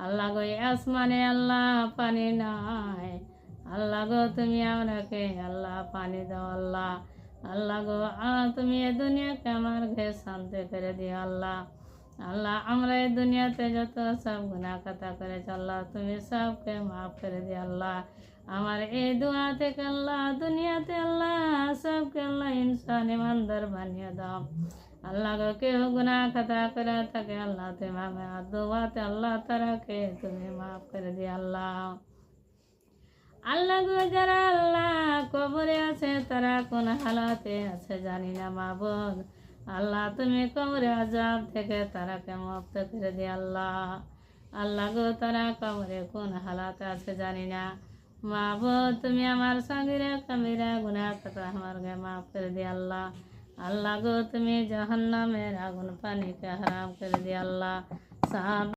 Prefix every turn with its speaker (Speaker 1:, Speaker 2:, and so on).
Speaker 1: আল্লাহ গো এই আসমানে আল্লাহ পানি নাই, আল্লাহ গো তুমি আমাকে আল্লাহ পানি দাও আল্লাহ। আল্লাহ গো তুমি এ দুনিয়াকে আমার ঘে শান্তি করে দিও আল্লাহ। আল্লাহ আমরা এই দুনিয়াতে যত সব গুনাহ কথা করেছি আল্লাহ তুমি সবকে মাফ করে দিও আল্লাহ। আমার এই দোয়া থেকে আল্লাহ দুনিয়াতে আল্লাহ সবকে আল্লাহ ইনসান ইমানদার বানিয়ে দাও। আল্লাহ গো কেউ গুনাহ কথা করে থাকে আল্লাহ তুমি আমার দোয়াতে আল্লাহ তারাকে তুমি মাফ করে দিও আল্লাহ। আল্লাহ গো যারা আল্লাহ কবরে আছে তারা কোন হালাতে আছে জানি না মাবুদ। আল্লাহ তুমি কবরে আযাব থেকে তারাকে মুক্ত করে দিও আল্লাহ। আল্লাহ গো তারা কবরে কোন হালাতে আছে জানি না মাবুদ, তুমি আমার সগীরা কবিরা গুনাহ কথা আমাকে মাফ করে দিও আল্লাহ। আল্লাহ গো তুমি জাহান্নামের আগুন পানিকে হারাম করে দিও আল্লাহ।